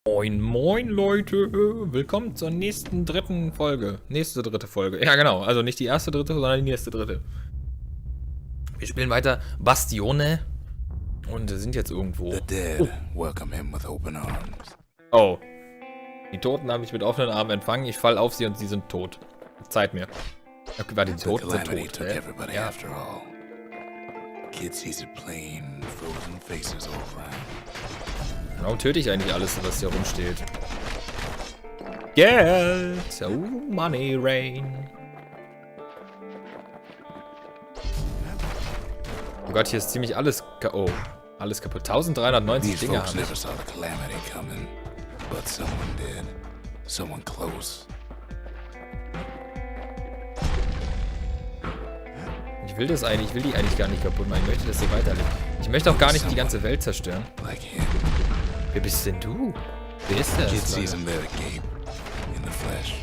Moin, moin, Leute. Willkommen zur nächsten dritten Folge. Nächste dritte Folge. Ja, genau. Also nicht die erste dritte, sondern die nächste dritte. Wir spielen weiter Bastione. Und sind jetzt irgendwo. The dead welcome him with open arms. Oh. Die Toten haben mich mit offenen Armen empfangen. Ich fall auf sie und sie sind tot. Zeit mir. Okay, warte, die Toten sind tot. Took everybody after all. Kid sees it plain, frozen faces all around. Warum töte ich eigentlich alles, was hier rumsteht? Geld! Oh, Money Rain. Oh Gott, hier ist ziemlich alles alles kaputt. 1390 These Dinge folks habe never ich. saw the calamity coming, but someone did. Someone close. Ich will die eigentlich gar nicht kaputt machen. Ich möchte, dass sie weiterlebt. Ich möchte auch gar nicht die ganze Welt zerstören. Like him. Wer bist denn du? Wer ist Kid das? sees Leute? him there at Gabe, in the flesh.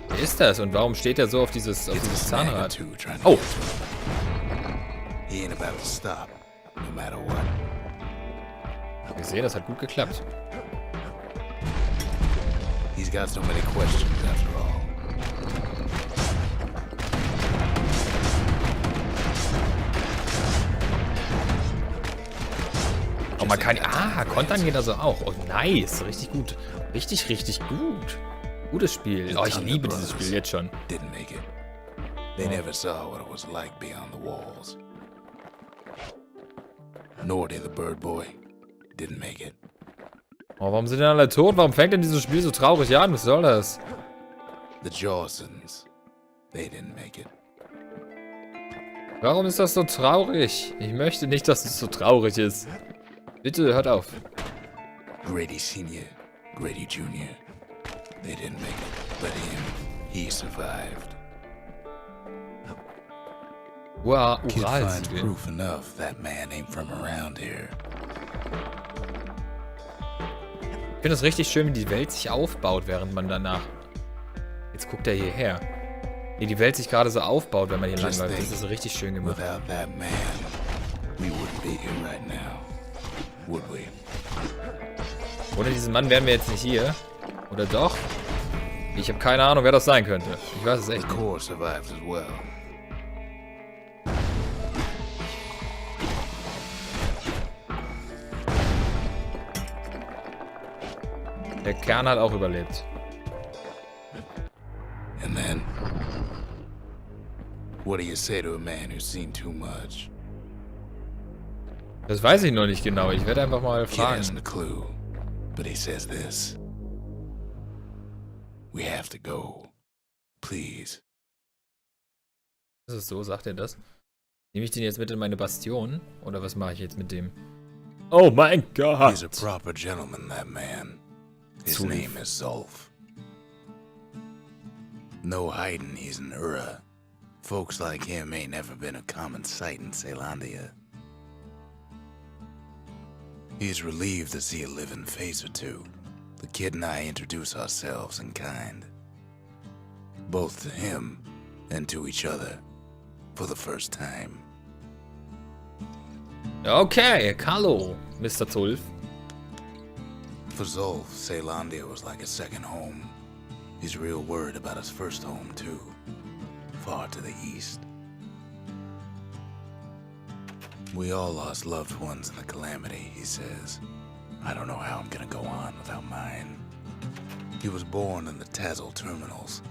Wer ist das? Und warum steht er so auf dieses It's a snag or Zahnrad? two trying to Oh! get to him. He ain't about to stop, no matter what. Wir sehen, das hat gut geklappt. He's got so many questions after all. Oh, man kann... kontern geht also auch. Oh, nice. Richtig gut. Richtig, richtig gut. Gutes Spiel. Oh, ich liebe dieses Spiel jetzt schon. Didn't make it. They never saw what it was like beyond the walls. Nor did the bird boy. Didn't make it. Oh, warum sind denn alle tot? Warum fängt denn dieses Spiel so traurig an? Was soll das? The Jawsons. They didn't make it. Warum ist das so traurig? Ich möchte nicht, dass es so traurig ist. Bitte, hört auf. Grady Sr., Grady Jr. They didn't make it. But him, he survived. Wow, Kid Ural finds sind wir. proof enough that man ain't from around here. Ich finde es richtig schön, wie die Welt sich aufbaut, während man danach... Jetzt guckt er hierher. Wie die Welt sich gerade so aufbaut, wenn man hier Just langläuft. Das think, ist richtig schön gemacht. Without that man, we wouldn't be here right now. Would we? Ohne diesen Mann wären wir jetzt nicht hier. Oder doch? Ich habe keine Ahnung, wer das sein könnte. Ich weiß es The echt nicht. core survives as well. Der Kern hat auch überlebt. And then, what do you say to a man who's seen too much? Das weiß ich noch nicht genau. Ich werde einfach mal Kid hasn't fragen. a clue, but he says this. We have to go. Please. Ist es so? Sagt er das? Nehme ich den jetzt mit in meine Bastion? Oder was mache ich jetzt mit dem? Oh mein Gott! He's a proper gentleman, that man. His Zulf. name is Zulf. No hiding he's an Ura. Folks like him ain't never been a common sight in Celandia. He's relieved to see a living face or two. The kid and I introduce ourselves in kind. Both to him and to each other. For the first time. Okay, hallo, Mr. Zulf. For Zulf, Celandia was like a second home. He's real worried about his first home, too. Far to the east. We all lost loved ones in the calamity, he says. I don't know how I'm gonna go on without mine. He was born in the Tazzle terminals.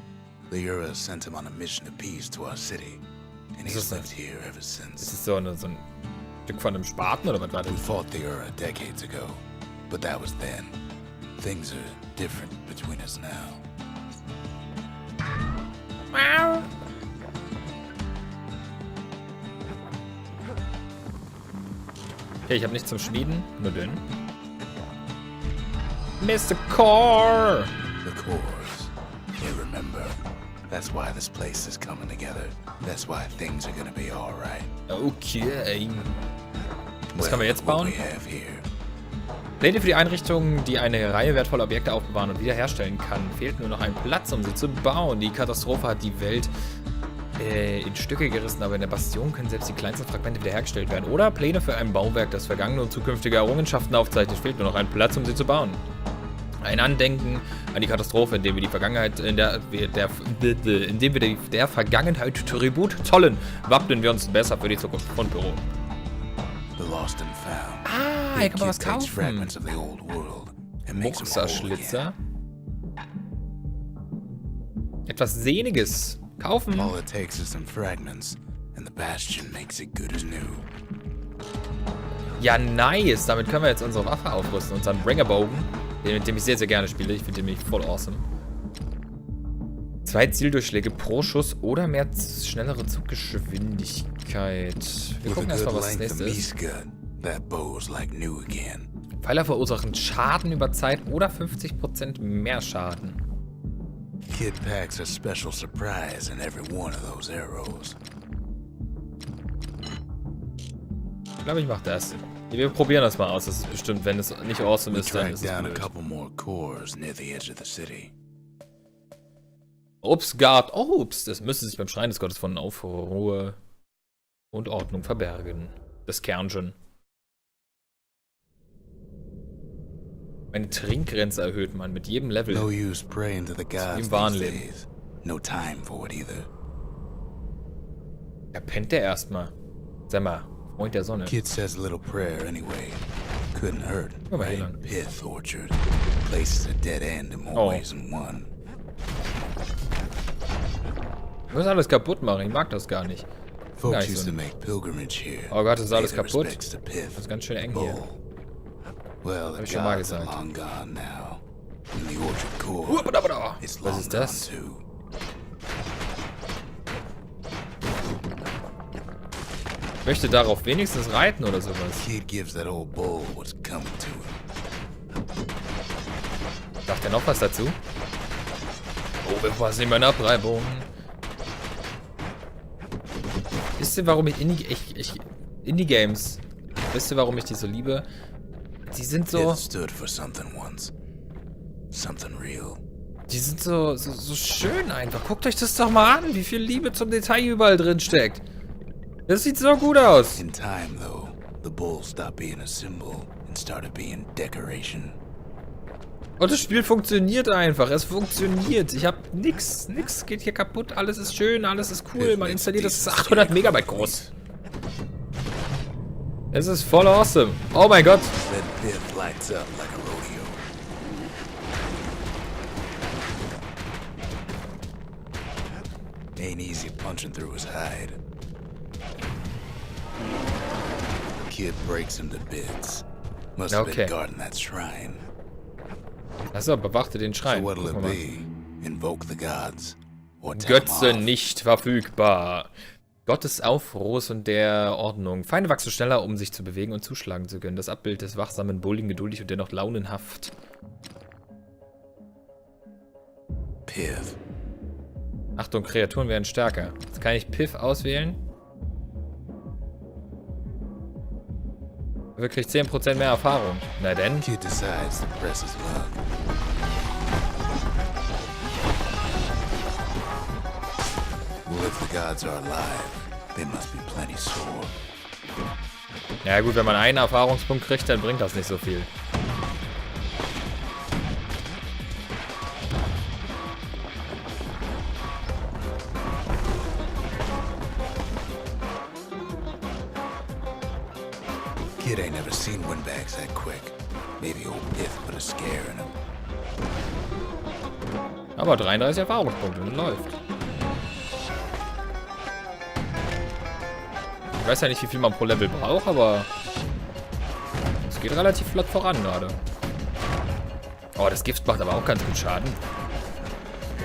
The Ura sent him on a mission of peace to our city. And Is he's this lived here ever Ist since. es so ein Stück von einem Spaten oder was war We das? fought the Ura decades ago. But that was then. Things are different between us now. Okay, ich habe nichts zum Schmieden. Nur den. Mr. Core! The cores. You remember. That's why this place is coming together. That's why things are gonna be alright. Okay. Was können wir jetzt What bauen? we have here. Pläne für die Einrichtung, die eine Reihe wertvoller Objekte aufbewahren und wiederherstellen kann. Fehlt nur noch ein Platz, um sie zu bauen. Die Katastrophe hat die Welt In Stücke gerissen, aber in der Bastion können selbst die kleinsten Fragmente wiederhergestellt werden. Oder Pläne für ein Bauwerk, das vergangene und zukünftige Errungenschaften aufzeichnet. Fehlt nur noch ein Platz, um sie zu bauen. Ein Andenken an die Katastrophe, indem wir die Vergangenheit, indem wir der Vergangenheit Tribut zollen, wappnen wir uns besser für die Zukunft. Fundbüro. Ah, hier kann man was kaufen. Muxerschlitzer. Etwas Sehniges. Kaufen. All it takes is some fragments, and the Bastion makes it good as new. Ja, nice. Damit können wir jetzt unsere Waffe aufrüsten. Unseren Bringerbogen, mit dem ich sehr, sehr gerne spiele. Ich finde den nämlich voll awesome. 2 Zieldurchschläge pro Schuss oder mehr schnellere Zuggeschwindigkeit. Wir gucken erstmal, was das nächste ist. Pfeiler verursachen Schaden über Zeit oder 50% mehr Schaden. Kid packs a special surprise in every one of those arrows. Ich glaube, ich mache das. Wir probieren das mal aus. Das ist bestimmt, wenn es nicht awesome ist, dann ist es blöd. Obstgard. Obst. Das müsste sich beim Schrein des Gottes von Aufruhr und Ordnung verbergen. Das Kernchen. Meine Trinkgrenze erhöht man mit jedem Level. No use praying to the gods im wahren Leben. No time for it either. Ja, pennt der erstmal. Sag mal, Freund der Sonne. Kid says a little prayer anyway. Couldn't hurt. Right? Pith orchard. Place is a dead end in more ways than one. Ich muss alles kaputt machen. Ich mag das gar nicht. Folks used to make pilgrimage here. Oh Gott, das ist alles kaputt. Das ist ganz schön eng hier. Well, hab ich schon mal gesagt. Was ist das? Ich möchte darauf wenigstens reiten oder sowas. Sagt er noch was dazu? Oh, wir passen in meine Abreibung. Wisst ihr, warum ich Indie-Games, wisst ihr, warum ich die so liebe? Die sind so... Die sind so schön einfach. Guckt euch das doch mal an, wie viel Liebe zum Detail überall drin steckt. Das sieht so gut aus. In time, though, the bull stopped being a symbol and started being decoration. Und das Spiel funktioniert einfach. Es funktioniert. Ich hab nix geht hier kaputt. Alles ist schön, alles ist cool. Man installiert das, ist 800 Megabyte groß. Es ist voll awesome. Oh mein Gott. Ain't easy punching through his hide. Kid breaks him to bits. Must have been guarding that shrine. Achso, bewachte den Schrein. So what'll it be? Invoke the gods. Götze nicht verfügbar. Gott des Aufruhrs und der Ordnung. Feinde wachsen schneller, um sich zu bewegen und zuschlagen zu können. Das Abbild des wachsamen Bulligen, geduldig und dennoch launenhaft. Piff. Achtung, Kreaturen werden stärker. Jetzt kann ich Piff auswählen. Er kriegt 10% mehr Erfahrung. Na denn. Kid decides to press his luck. Well, if the gods are alive, they must be plenty sore. Ja gut, wenn man einen Erfahrungspunkt kriegt, dann bringt das nicht so viel. Kid ain't never seen windbags that quick. Maybe old Piff put a scare in him. Aber 33 Erfahrungspunkte, das läuft. Ich weiß ja nicht, wie viel man pro Level braucht, aber es geht relativ flott voran gerade. Oh, das Gift macht aber auch ganz gut Schaden.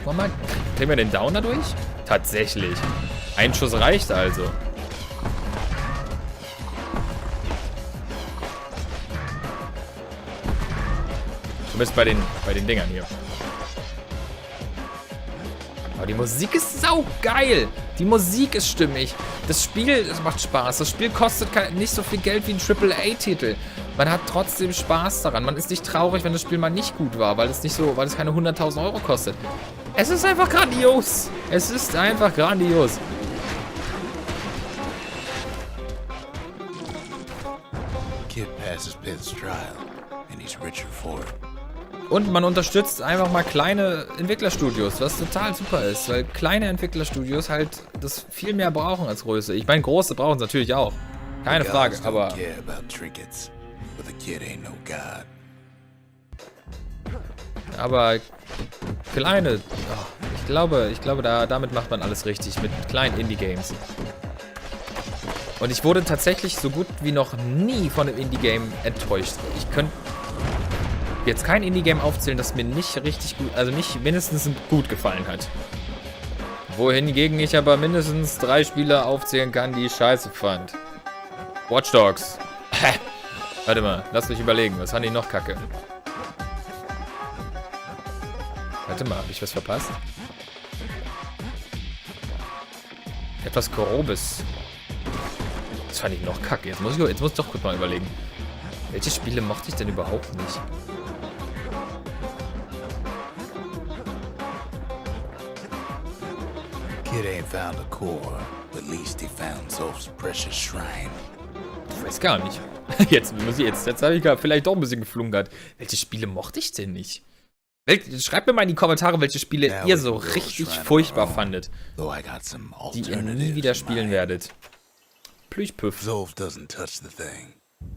Guck mal, kriegen wir den Down dadurch? Tatsächlich. Ein Schuss reicht also. Zumindest bei den Dingern hier. Aber die Musik ist saugeil. Die Musik ist stimmig. Das Spiel, es macht Spaß. Das Spiel kostet nicht so viel Geld wie ein AAA-Titel. Man hat trotzdem Spaß daran. Man ist nicht traurig, wenn das Spiel mal nicht gut war, weil es keine 100.000 Euro kostet. Es ist einfach grandios. Es ist einfach grandios. passes Pitt's trial, and he's richer for it. Und man unterstützt einfach mal kleine Entwicklerstudios, was total super ist, weil kleine Entwicklerstudios halt das viel mehr brauchen als große. Ich meine, große brauchen es natürlich auch. Keine Frage, aber... Aber kleine... Oh, ich glaube, damit macht man alles richtig, mit kleinen Indie-Games. Und ich wurde tatsächlich so gut wie noch nie von einem Indie-Game enttäuscht. Ich könnte jetzt kein Indie-Game aufzählen, das mir nicht richtig gut, also nicht mindestens gut gefallen hat. Wohingegen ich aber mindestens 3 Spiele aufzählen kann, die ich scheiße fand. Watch Dogs. Warte mal, lass mich überlegen, was fand ich noch kacke? Warte mal, habe ich was verpasst? Etwas Grobes. Das fand ich noch kacke. Jetzt muss ich doch kurz mal überlegen. Welche Spiele mochte ich denn überhaupt nicht? Kid ain't found a core, but at least he found Zolf's precious shrine. Ich weiß gar nicht. Jetzt habe ich gar vielleicht doch ein bisschen geflunkert. Welche Spiele mochte ich denn nicht? Schreibt mir mal in die Kommentare, welche Spiele ihr so richtig furchtbar fandet, die ihr nie wieder spielen werdet. Plüchpüff. Zolf doesn't touch the thing.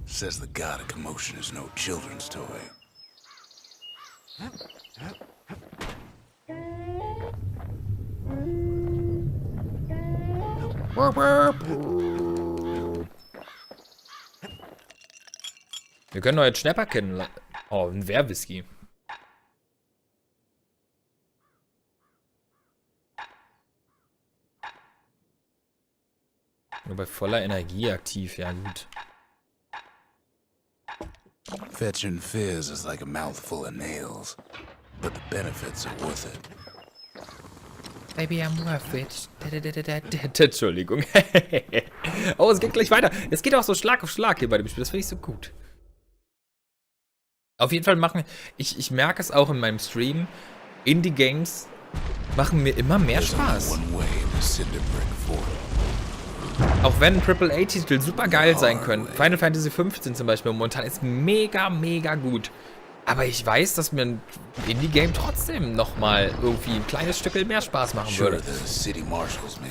Says the god of commotion is no children's toy. Wir können neue Schnapper kennen. Oh, ein Wehrwhisky. Nur bei voller Energie aktiv, ja gut. Fetching fizz is like a mouthful of nails, but the benefits are worth it. Baby, I'm worth it. Entschuldigung. Oh, es geht gleich weiter. Es geht auch so Schlag auf Schlag hier bei dem Spiel. Das finde ich so gut. Auf jeden Fall ich merke es auch in meinem Stream, Indie-Games machen mir immer mehr Spaß. Auch wenn AAA-Titel super geil sein können. Final Fantasy 15 zum Beispiel momentan ist mega, mega gut. Aber ich weiß, dass mir ein Indie-Game trotzdem nochmal irgendwie ein kleines Stück mehr Spaß machen würde.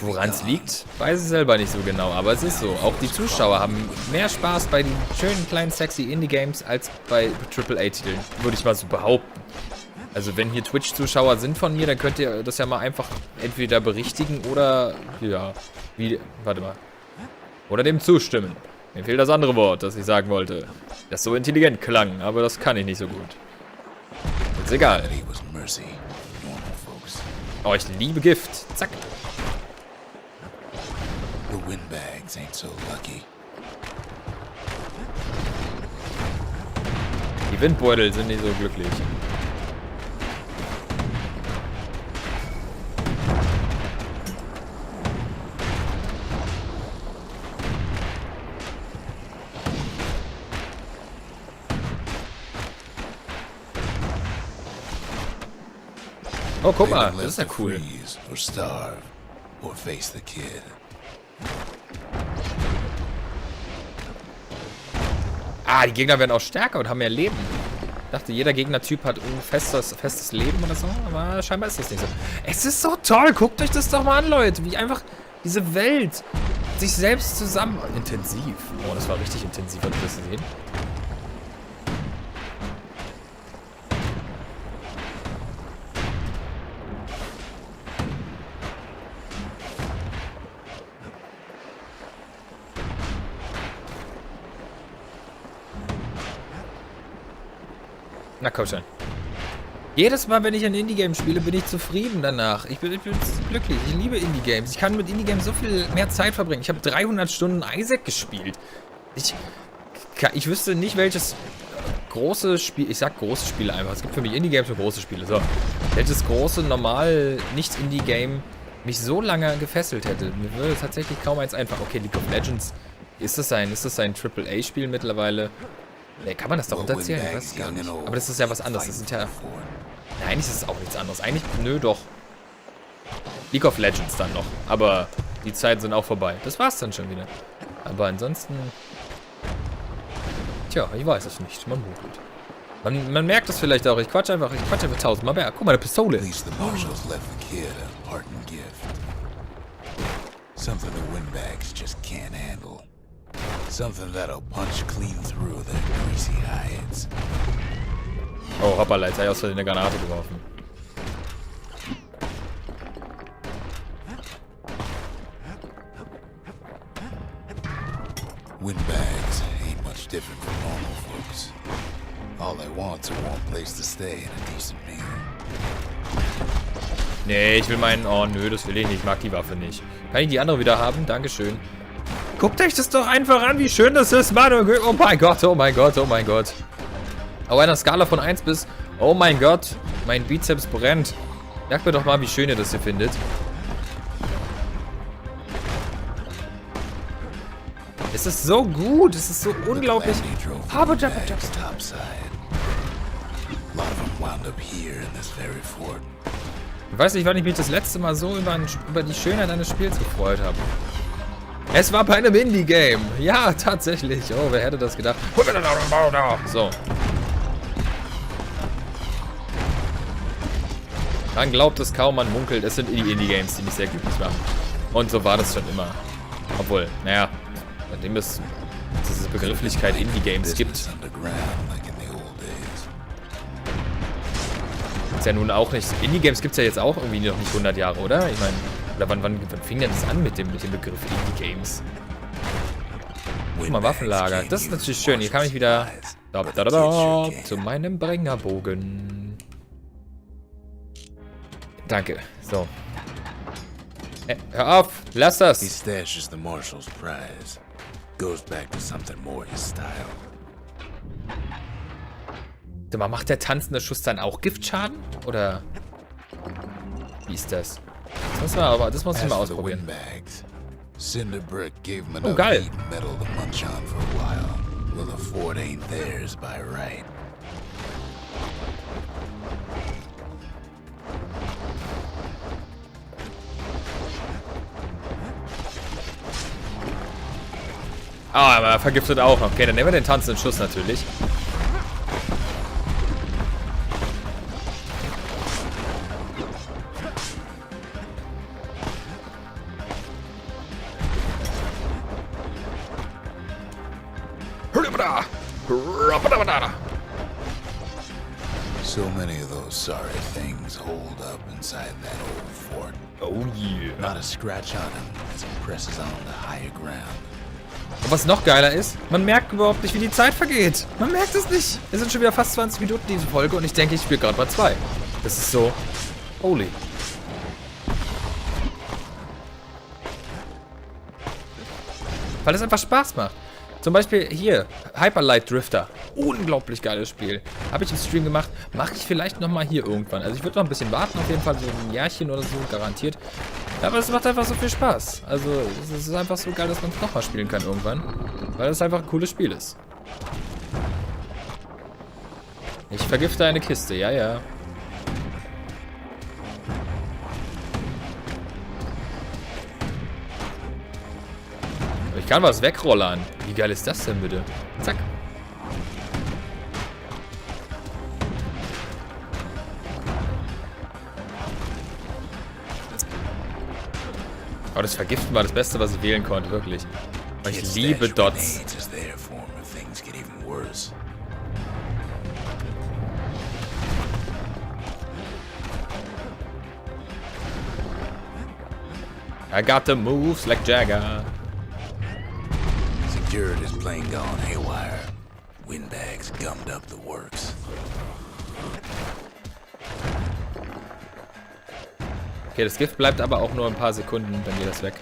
Woran es liegt, weiß ich selber nicht so genau, aber es ist so. Auch die Zuschauer haben mehr Spaß bei den schönen, kleinen, sexy Indie-Games als bei AAA-Titeln, würde ich mal so behaupten. Also wenn hier Twitch-Zuschauer sind von mir, dann könnt ihr das ja mal einfach entweder berichtigen oder, ja, warte mal. Oder dem zustimmen. Mir fehlt das andere Wort, das ich sagen wollte. Das so intelligent klang, aber das kann ich nicht so gut. Ist egal. Oh, ich liebe Gift. Zack. Die Windbeutel sind nicht so glücklich. Oh, guck mal, das ist ja cool. Ah, die Gegner werden auch stärker und haben mehr Leben. Ich dachte, jeder Gegnertyp hat ein festes Leben oder so, aber scheinbar ist das nicht so. Es ist so toll, guckt euch das doch mal an, Leute. Wie einfach diese Welt sich selbst zusammen... Intensiv. Oh, das war richtig intensiv, habt ihr das gesehen? Na komm schon. Jedes Mal, wenn ich ein Indie-Game spiele, bin ich zufrieden danach. Ich bin glücklich. Ich liebe Indie-Games. Ich kann mit Indie-Games so viel mehr Zeit verbringen. Ich habe 300 Stunden Isaac gespielt. Ich wüsste nicht, welches große Spiel... Ich sag große Spiele einfach. Es gibt für mich Indie-Games und große Spiele. So. Welches große, normal, nicht-Indie-Game mich so lange gefesselt hätte. Mir würde tatsächlich kaum eins einfach... Okay, League of Legends. Ist das ein AAA-Spiel mittlerweile? Nee, kann man das darunter zählen? Ich weiß gar nicht. Aber das ist ja was anderes. Das sind ja... Nein, eigentlich ist es auch nichts anderes. Eigentlich, nö, doch. League of Legends dann noch. Aber die Zeiten sind auch vorbei. Das war's dann schon wieder. Aber ansonsten... Tja, ich weiß es nicht. Man munkelt. Man merkt das vielleicht auch. Ich quatsche einfach tausendmal mehr. Guck mal, eine Pistole. At least the marshals left the kid a parting gift. Something the windbags just can't handle. Something that'll punch clean through their greasy hides. Oh, hoppala, jetzt habe ich aus Versehen eine Granate geworfen. Windbags ain't much different from normal folks. All they want's a warm place to stay and a decent meal. Nee, ich will meinen... Oh, nö, das will ich nicht. Ich mag die Waffe nicht. Kann ich die andere wieder haben? Dankeschön. Guckt euch das doch einfach an, wie schön das ist, Mann. Oh mein Gott, oh mein Gott, oh mein Gott. Auf einer Skala von 1 bis... Oh mein Gott, mein Bizeps brennt. Merkt mir doch mal, wie schön ihr das hier findet. Es ist so gut, es ist so unglaublich. Ich weiß nicht, wann ich mich das letzte Mal so über die Schönheit eines Spiels gefreut habe. Es war bei einem Indie-Game. Ja, tatsächlich. Oh, wer hätte das gedacht? So. Man glaubt es kaum, man munkelt. Es sind die Indie-Games, die mich sehr glücklich machen. Und so war das schon immer. Obwohl, naja, seitdem es diese Begrifflichkeit Indie-Games gibt. Ist ja nun auch nicht... Indie-Games gibt es ja jetzt auch irgendwie noch nicht 100 Jahre, oder? Ich meine, oder wann fing denn das an mit dem Begriff Indie-Games? Guck mal, Waffenlager. Das ist natürlich schön. Hier kann ich wieder... zu meinem Brengerbogen. Danke. So. Hör auf! Lass das! He stashes the marshal's prize. Goes back to something more his style. Sag mal, macht der tanzende Schuss dann auch Giftschaden? Oder wie ist das? Das muss ich mal ausprobieren. Oh, geil. Ah, aber er vergiftet auch noch. Okay, dann nehmen wir den tanzenden Schuss natürlich. So many of those sorry things hold up inside that old fort. Oh yeah. Not a scratch on him as he presses on to higher ground. Und was noch geiler ist, man merkt überhaupt nicht, wie die Zeit vergeht. Man merkt es nicht. Es sind schon wieder fast 20 Minuten diese Folge und ich denke, ich spiele gerade mal 2. Das ist so... Holy. Weil es einfach Spaß macht. Zum Beispiel hier, Hyper Light Drifter. Unglaublich geiles Spiel. Habe ich im Stream gemacht. Mache ich vielleicht nochmal hier irgendwann. Also ich würde noch ein bisschen warten, auf jeden Fall so ein Jahrchen oder so, garantiert. Aber es macht einfach so viel Spaß. Also es ist einfach so geil, dass man es nochmal spielen kann irgendwann. Weil es einfach ein cooles Spiel ist. Ich vergifte eine Kiste, ja, ja. Ich kann was wegrollern. Wie geil ist das denn bitte? Zack. Aber das Vergiften war das Beste, was ich wählen konnte, wirklich. Weil ich liebe Dots. I got the moves like Jagger. Security's plane gone haywire. Windbags gummed up the works. Okay, das Gift bleibt aber auch nur ein paar Sekunden, dann geht das weg.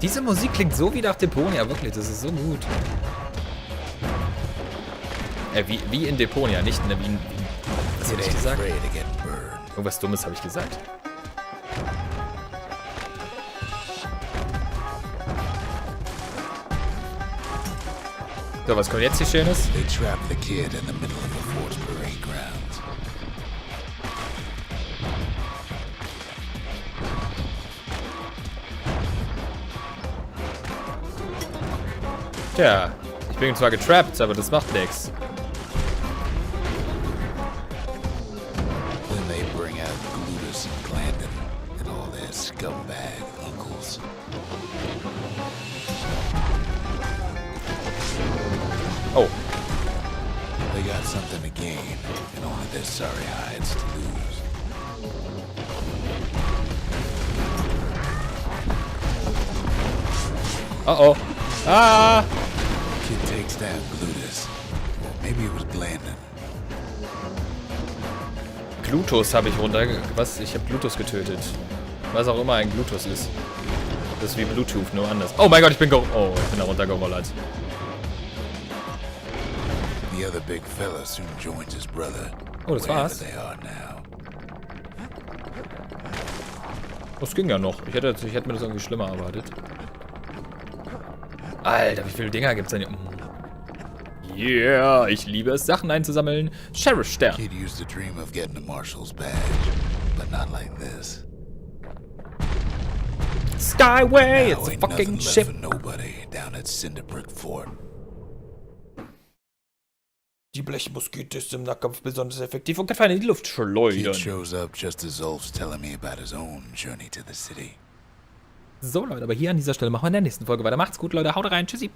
Diese Musik klingt so wie nach Deponia, wirklich, das ist so gut. Wie in Deponia, nicht in der Wien. Was hätte ich gesagt? Irgendwas Dummes habe ich gesagt. So, was kommt jetzt hier Schönes? They trapped the kid in the middle of the fort's parade grounds. Tja, ich bin zwar getrappt, aber das macht nichts. Then they bring out Glutus and Glandon and all their scumbag uncles. Oh. They got something to gain and only their sorry hides to lose. Uh-oh. Ah! Kid takes down Glutus. Maybe it was Glandon. Glutus habe ich runter... Was? Ich habe Glutus getötet. Was auch immer ein Glutus ist. Das ist wie Bluetooth, nur anders. Oh mein Gott, ich bin da runtergerollert. The other big fella soon joins his brother. Oh, das war's. They are now. Das ging ja noch. Ich hätte mir das irgendwie schlimmer erwartet. Alter, wie viele Dinger gibt's denn hier? Yeah, ich liebe es, Sachen einzusammeln. Sheriff-Stern. Kid used to dream of getting a marshal's badge, but not like this. Skyway, Now it's a ain't fucking nothing ship. left for nobody down at Cinderbrick Fort. Die Blechmuskete ist im Nahkampf besonders effektiv und kann Feinde in die Luft schleudern. Kid shows up just as Ulf's telling me about his own journey to the city. So, Leute, aber hier an dieser Stelle machen wir in der nächsten Folge weiter. Macht's gut, Leute. Haut rein. Tschüssi.